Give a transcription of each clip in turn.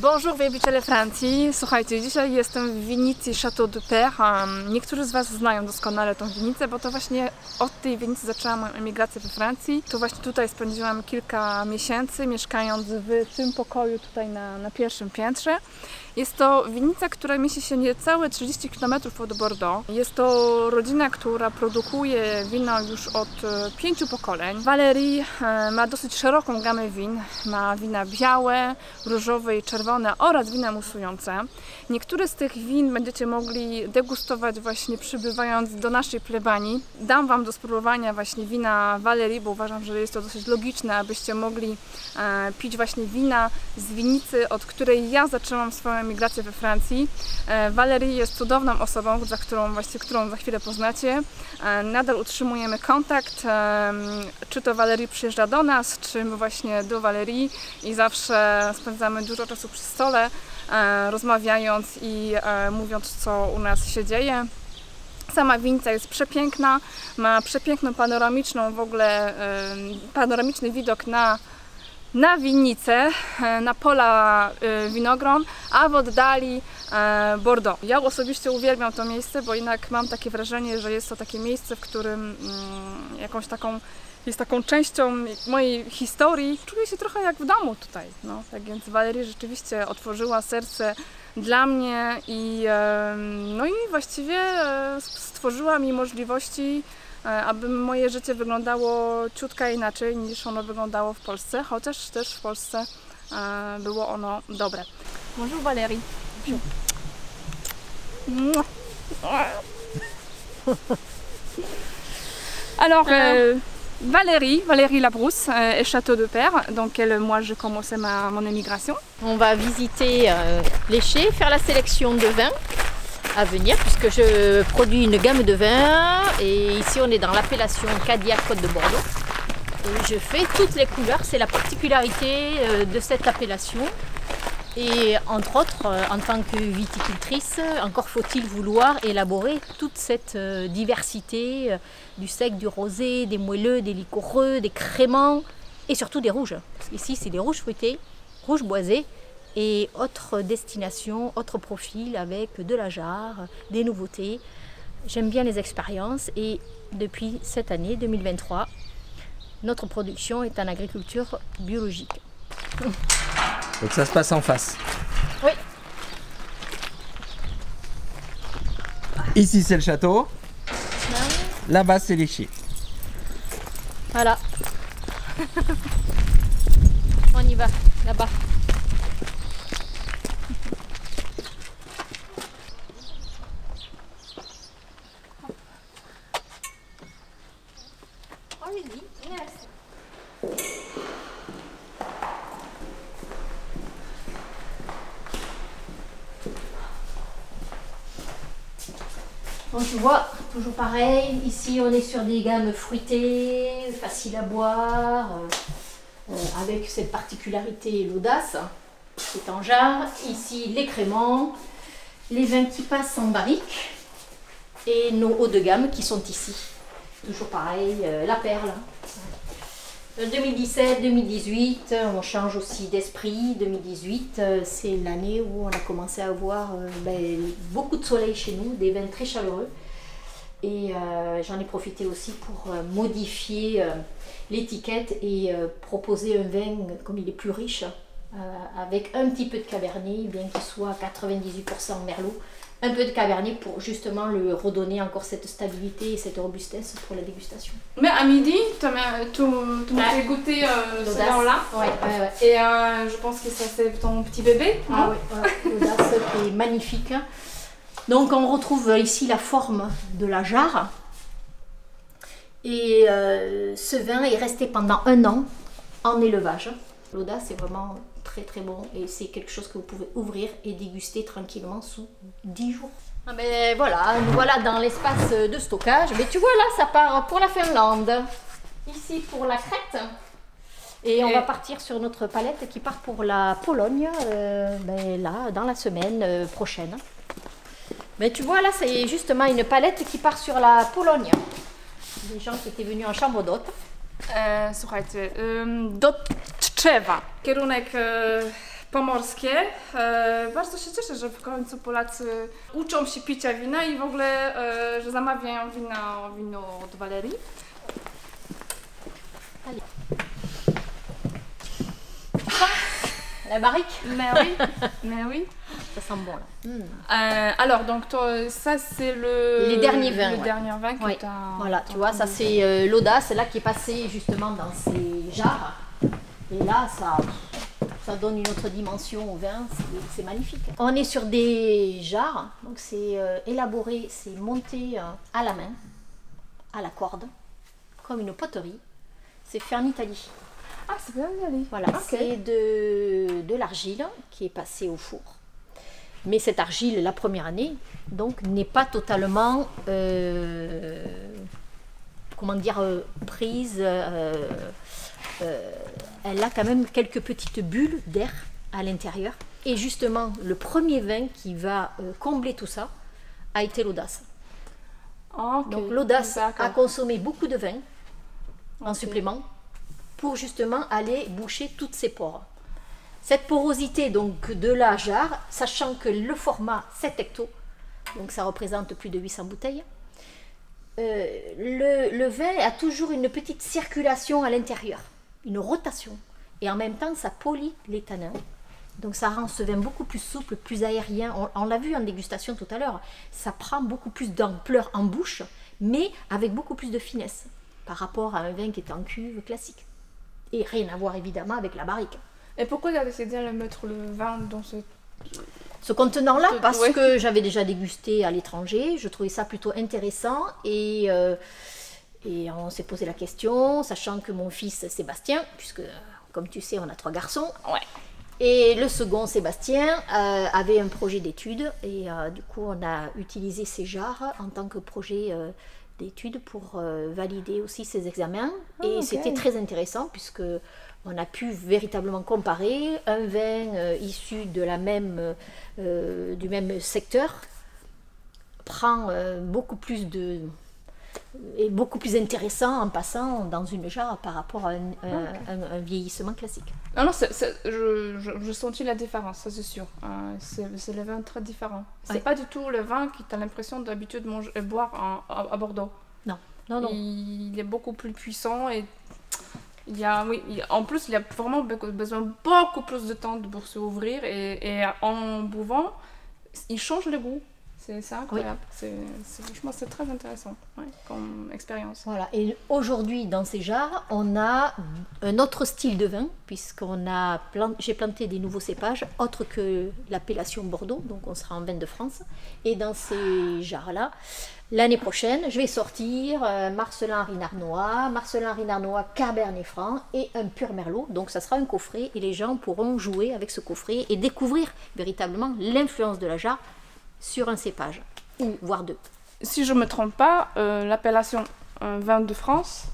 Bonjour wielbiciele Francji. Słuchajcie, dzisiaj jestem w winnicy Château de Père. Niektórzy z Was znają doskonale tą winnicę, bo to właśnie od tej winnicy zaczęłam moją emigrację we Francji. To właśnie tutaj spędziłam kilka miesięcy, mieszkając w tym pokoju tutaj na pierwszym piętrze. Jest to winnica, która mieści się niecałe 30 km od Bordeaux. Jest to rodzina, która produkuje wino już od 5 pokoleń. Valérie ma dosyć szeroką gamę win. Ma wina białe, różowe i czerwone oraz wina musujące. Niektóre z tych win będziecie mogli degustować właśnie przybywając do naszej plebanii. Dam Wam do spróbowania właśnie wina Valérie, bo uważam, że jest to dosyć logiczne, abyście mogli pić właśnie wina z winnicy, od której ja zaczęłam swoją emigrację we Francji. Valérie jest cudowną osobą, którą za chwilę poznacie. Nadal utrzymujemy kontakt, czy to Valérie przyjeżdża do nas, czy my właśnie do Valérie i zawsze spędzamy dużo czasu przy stole, rozmawiając i mówiąc, co u nas się dzieje. Sama winnica jest przepiękna, ma przepiękną panoramiczny widok na winnicę, na pola winogron, a w oddali Bordeaux. Ja osobiście uwielbiam to miejsce, bo jednak mam takie wrażenie, że jest to takie miejsce, w którym jest taką częścią mojej historii. Czuję się trochę jak w domu tutaj. No, tak więc Valérie rzeczywiście otworzyła serce dla mnie i właściwie stworzyła mi możliwości, aby moje życie wyglądało ciutka inaczej niż ono wyglądało w Polsce, chociaż też w Polsce było ono dobre. Bonjour Valérie. Alors, Valérie Labrousse et Château de Père, dans lequel moi j'ai commencé mon émigration. On va visiter les chais, faire la sélection de vins à venir puisque je produis une gamme de vins et ici on est dans l'appellation Cadillac Côte de Bordeaux et je fais toutes les couleurs, c'est la particularité de cette appellation et entre autres en tant que viticultrice encore faut-il vouloir élaborer toute cette diversité du sec, du rosé, des moelleux, des liquoreux, des créments et surtout des rouges parce qu'ici c'est des rouges fruités, rouges boisés et autres destinations, autres profils avec de la jarre, des nouveautés. J'aime bien les expériences et depuis cette année 2023, notre production est en agriculture biologique. Donc ça se passe en face. Oui. Ici c'est le château, là-bas c'est les chais. Voilà. On y va, là-bas. Donc tu vois, toujours pareil, ici on est sur des gammes fruitées, faciles à boire, avec cette particularité l'audace, c'est en jarre. Ici les créments, les vins qui passent en barrique et nos hauts de gamme qui sont ici. Toujours pareil, la perle. 2017-2018, on change aussi d'esprit. 2018, c'est l'année où on a commencé à avoir beaucoup de soleil chez nous, des vins très chaleureux. Et j'en ai profité aussi pour modifier l'étiquette et proposer un vin comme il est plus riche, avec un petit peu de cabernet, bien qu'il soit à 98% merlot. Un peu de cabernet pour justement lui redonner encore cette stabilité et cette robustesse pour la dégustation. Mais à midi, tu m'as fait goûter ce vin-là. Ouais. Et je pense que ça c'est ton petit bébé. Ah oui, voilà. L'audace est magnifique. Donc on retrouve ici la forme de la jarre. Et ce vin est resté pendant 1 an en élevage. L'audace est vraiment très bon et c'est quelque chose que vous pouvez ouvrir et déguster tranquillement sous 10 jours. Ah ben voilà, nous voilà dans l'espace de stockage. Mais tu vois là, ça part pour la Finlande. Ici pour la Crète. Et on va partir sur notre palette qui part pour la Pologne, là, dans la semaine prochaine. Mais tu vois là, c'est justement une palette qui part sur la Pologne. Des gens qui étaient venus en chambre d'hôte. Słuchajcie, do Tczewa. Kierunek pomorskie. Bardzo się cieszę, że w końcu Polacy uczą się picia wina i w ogóle, że zamawiają wino od Walerii. La barrique? Mais oui. Ça sent bon là. Alors, donc ça c'est les derniers vins. Le dernier vin que tu as. Voilà, tu vois, ça c'est l'audace, là qui est passé justement dans ces jarres. Et là, ça donne une autre dimension au vin, c'est magnifique. On est sur des jarres, donc c'est élaboré, c'est monté à la main, à la corde, comme une poterie. C'est fait en Italie. Ah, c'est bien joli. Voilà, c'est de l'argile qui est passée au four. Mais cette argile, la première année, donc, n'est pas totalement, comment dire, prise. Elle a quand même quelques petites bulles d'air à l'intérieur. Et justement, le premier vin qui va combler tout ça a été l'audace. Okay. Donc l'audace a consommé beaucoup de vin en supplément pour justement aller boucher toutes ses pores. Cette porosité donc de la jarre, sachant que le format 7 hectos, donc ça représente plus de 800 bouteilles, le vin a toujours une petite circulation à l'intérieur, une rotation, et en même temps ça polit les tanins. Donc ça rend ce vin beaucoup plus souple, plus aérien. On l'a vu en dégustation tout à l'heure, ça prend beaucoup plus d'ampleur en bouche, mais avec beaucoup plus de finesse par rapport à un vin qui est en cuve classique. Et rien à voir évidemment avec la barrique. Et pourquoi tu as décidé de mettre le vin dans ce contenant-là? Parce que j'avais déjà dégusté à l'étranger, je trouvais ça plutôt intéressant et on s'est posé la question, sachant que mon fils Sébastien, puisque comme tu sais on a 3 garçons, et le second Sébastien avait un projet d'études et du coup on a utilisé ces jarres en tant que projet d'études pour valider aussi ses examens et c'était très intéressant puisque on a pu véritablement comparer un vin issu de du même secteur prend est beaucoup plus intéressant en passant dans une jarre par rapport à un vieillissement classique. Non, je sentis la différence, ça c'est sûr. C'est le vin très différent. C'est pas du tout le vin qui tu as l'impression d'habitude boire à Bordeaux. Non, non, non. Il est beaucoup plus puissant et en plus il y a vraiment besoin beaucoup plus de temps pour s'ouvrir et en buvant, il change le goût. C'est incroyable, franchement c'est très intéressant comme expérience. Voilà, et aujourd'hui dans ces jarres, on a un autre style de vin, j'ai planté des nouveaux cépages, autres que l'appellation Bordeaux, donc on sera en vin de France. Et dans ces jarres-là, l'année prochaine, je vais sortir Marcelin-Henri Narnois, Cabernet Franc et un pur Merlot. Donc ça sera un coffret et les gens pourront jouer avec ce coffret et découvrir véritablement l'influence de la jarre sur un cépage, ou voire 2. Si je ne me trompe pas, l'appellation vin de France,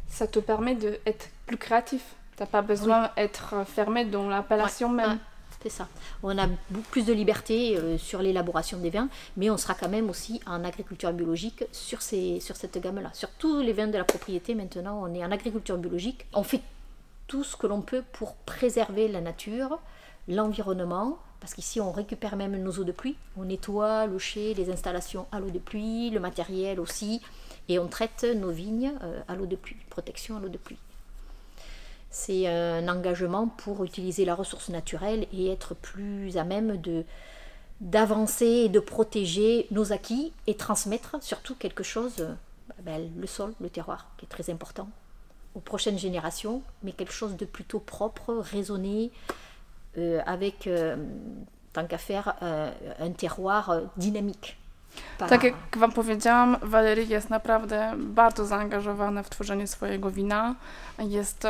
ça te permet d'être plus créatif. Tu n'as pas besoin d'être fermé dans l'appellation même. C'est ça. On a beaucoup plus de liberté sur l'élaboration des vins, mais on sera quand même aussi en agriculture biologique sur cette gamme-là. Sur tous les vins de la propriété, maintenant, on est en agriculture biologique. On fait tout ce que l'on peut pour préserver la nature, l'environnement, parce qu'ici on récupère même nos eaux de pluie, on nettoie le chai, les installations à l'eau de pluie, le matériel aussi, et on traite nos vignes à l'eau de pluie, protection à l'eau de pluie. C'est un engagement pour utiliser la ressource naturelle et être plus à même d'avancer et de protéger nos acquis et transmettre surtout quelque chose, le sol, le terroir, qui est très important aux prochaines générations, mais quelque chose de plutôt propre, raisonné, avec, tant qu'à faire, un terroir dynamique. Tak jak Wam powiedziałam, Walerii jest naprawdę bardzo zaangażowana w tworzenie swojego wina. Jest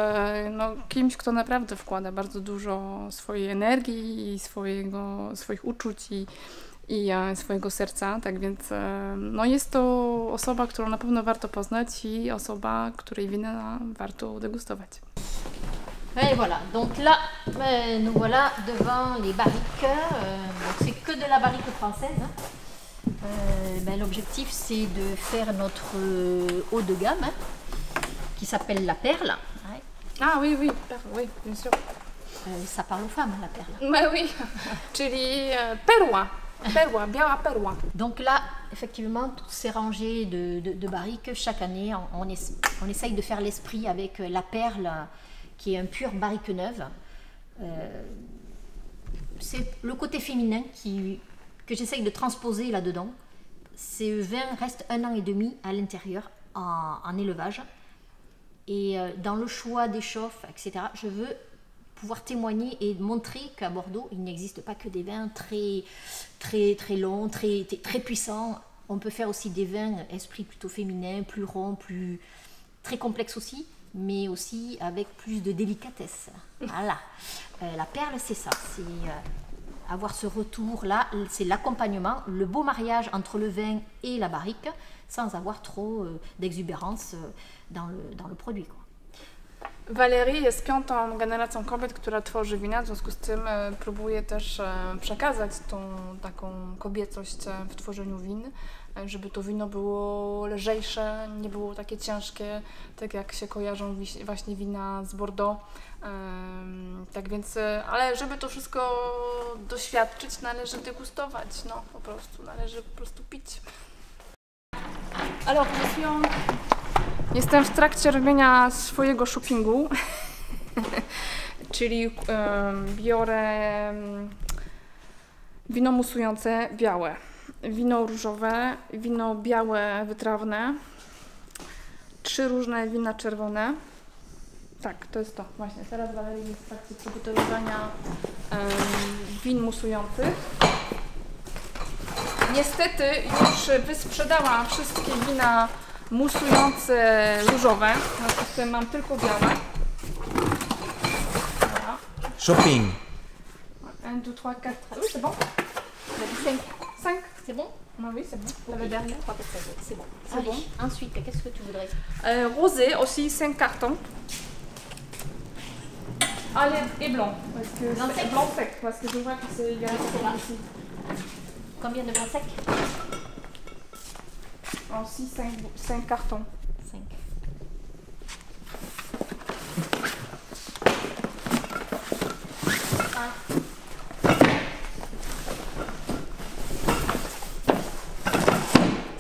kimś, kto naprawdę wkłada bardzo dużo swojej energii i swoich uczuć i swojego serca. Tak więc jest to osoba, którą na pewno warto poznać i osoba, której wina warto degustować. Et voilà, donc là, nous voilà devant les barriques. C'est que de la barrique française. L'objectif, c'est de faire notre haut de gamme qui s'appelle la Perle. Ah oui, Perle, oui, bien sûr. Ça parle aux femmes, la perle. Mais oui, czyli perła, perła, biała perła. Donc là, effectivement, toutes ces rangées de barriques, chaque année, on essaye de faire l'esprit avec la perle, qui est un pur barrique neuve. C'est le côté féminin que j'essaye de transposer là-dedans. Ces vins restent 1 an et demi à l'intérieur en élevage. Et dans le choix des chauffes, etc., je veux pouvoir témoigner et montrer qu'à Bordeaux, il n'existe pas que des vins très longs, très puissants. On peut faire aussi des vins esprit plutôt féminin, plus ronds, très complexes aussi, mais aussi avec plus de délicatesse. Voilà. La perle, c'est ça. C'est avoir ce retour-là, c'est l'accompagnement, le beau mariage entre le vin et la barrique, sans avoir trop d'exubérance dans le produit, quoi. Valerii jest 5. generacją kobiet, która tworzy wina, w związku z tym próbuje też przekazać tą taką kobiecość w tworzeniu win, żeby to wino było lżejsze, nie było takie ciężkie, tak jak się kojarzą właśnie wina z Bordeaux. Tak więc, ale żeby to wszystko doświadczyć, należy degustować, no po prostu, należy po prostu pić. Alors, jestem w trakcie robienia swojego shoppingu, czyli biorę wino musujące białe, wino różowe, wino białe wytrawne, 3 różne wina czerwone. Tak, to jest to właśnie. Teraz Valerii jest w trakcie przygotowywania win musujących. Niestety już wysprzedałam wszystkie wina musujące różowe, w związku z tym mam tylko białe. Voilà. Shopping. 1, 2, 3, 4. Oui, c'est bon. On a dit 5. 5. C'est bon? Ah oui, c'est bon. La dernière, 3, 4, 5. C'est bon. C'est bon. Ensuite, qu'est-ce que tu voudrais? Rosé aussi, 5 cartons. Allez, et blanc. Parce que Blanc sec. Blanc sec, parce que je vois que c'est égal ici. Combien de blancs secs? Aussi 5 cartons. 5.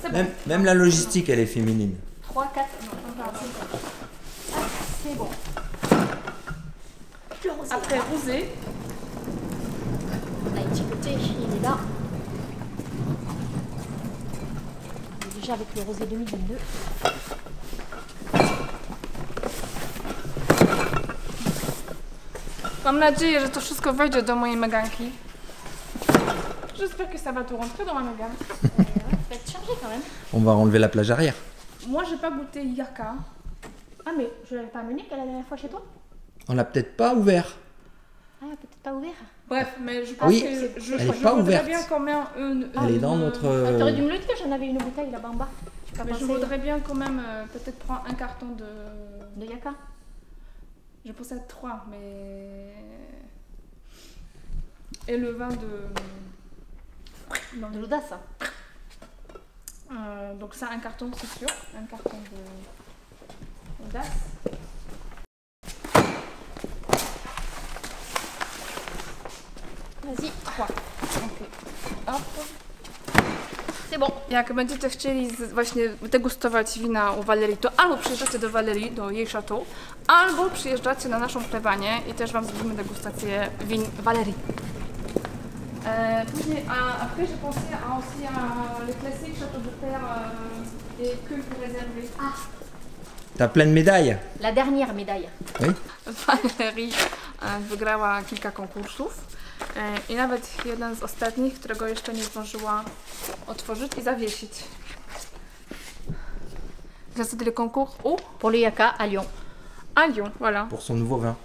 C'est bon. Même la logistique, elle est féminine. 3, 4, non, c'est bon. Le rosé. Après rosé. On a étiqueté, il est là. Il est déjà avec le rosé 2022. Mam nadzieję, że to wszystko wejdzie do mojej meganki. J'espère que ça va tout rentrer dans ma mégane. Ça va être chargé quand même. On va enlever la plage arrière. Moi, j'ai pas goûté Yaka. Ah mais je l'avais pas amené qu'à la dernière fois chez toi? On l'a peut-être pas ouvert. Ah peut-être pas ouvert. Bref, mais je pense Oui, que je elle est pas voudrais ouverte. bien quand même Elle est dans notre... Ah, t'aurais dû me le dire, j'en avais une bouteille là-bas en bas. Tu pas Mais je pensé voudrais bien quand même peut-être prendre un carton de... de Yaka? Je pensais à 3, mais... Et le vin de... Non, De l'audace. donc ça, un carton, c'est sûr. Un carton de... Audace. Vas-y. 3. Ok. Hop. C'est bon. Jak będziecie chcieli właśnie degustować wina u Valerii, to albo przyjeżdżacie do Valerii, do jej chateau, albo przyjeżdżacie na naszą plebanię i też Wam zrobimy degustację win Valerii. Później, après j'ai pensé aussi à le classique Château de Terre et culte réservé. Ah, T'as plein de médailles. la dernière médaille. Oui. Valerii wygrała kilka konkursów i nawet jeden z ostatnich, którego jeszcze nie zdążyła otworzyć i zawiesić. C'était le concours où? Pour le Yaka à Lyon. À Lyon, voilà. Pour son nouveau vin.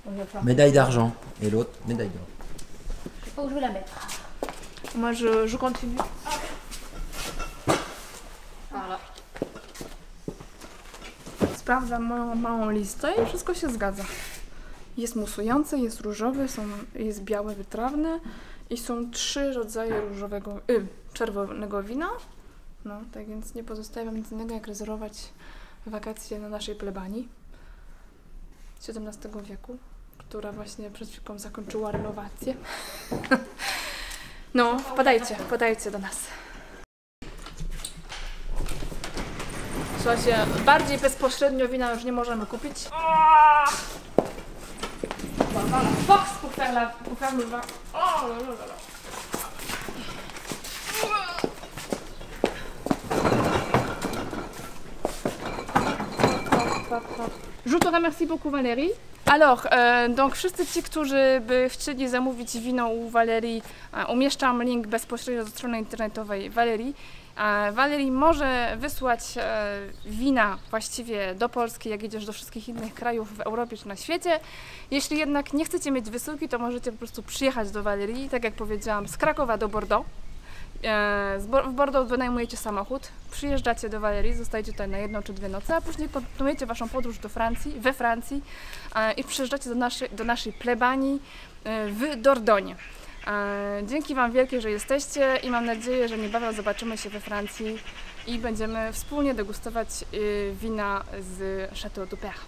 On va faire. Médaille d'argent. Et l'autre, médaille d'or. Je sais pas où je vais la mettre. Moi je continue. Voilà. Sprawdzam moją małą listę i wszystko się zgadza. Jest musujące, jest różowy, jest białe wytrawne i są 3 rodzaje czerwonego wina. No, tak więc nie pozostaje wam nic innego jak rezerwować wakacje na naszej plebanii. XVII wieku, która właśnie przed chwilą zakończyła renowację. No, wpadajcie do nas. Słuchajcie, bardziej bezpośrednio wina już nie możemy kupić. Fox pour faire le vin. Oh là là là. Je te remercie beaucoup Valérie. Alors, donc wszyscy ci, którzy by chcieli zamówić wino u Valerii, umieszczam link bezpośrednio do strony internetowej Valerii. Valerii może wysłać wina właściwie do Polski, jak idziesz do wszystkich innych krajów w Europie czy na świecie. Jeśli jednak nie chcecie mieć wysyłki, to możecie po prostu przyjechać do Valerii, tak jak powiedziałam, z Krakowa do Bordeaux. W Bordeaux wynajmujecie samochód, przyjeżdżacie do Valerii, zostajecie tutaj na 1 czy 2 noce, a później kontynuujecie waszą podróż we Francji i przyjeżdżacie do naszej plebanii w Dordogne. Dzięki wam wielkie, że jesteście i mam nadzieję, że niebawem zobaczymy się we Francji i będziemy wspólnie degustować wina z Château du Père.